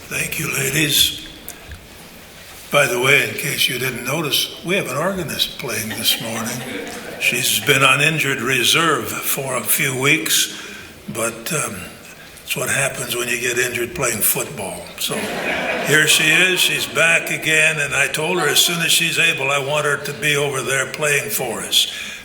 Thank you, ladies. By the way, in case you didn't notice, we have an organist playing this morning. She's been on injured reserve for a few weeks, but it's what happens when you get injured playing football. So here she is. She's back again, and I told her as soon as she's able, I want her to be over there playing for us.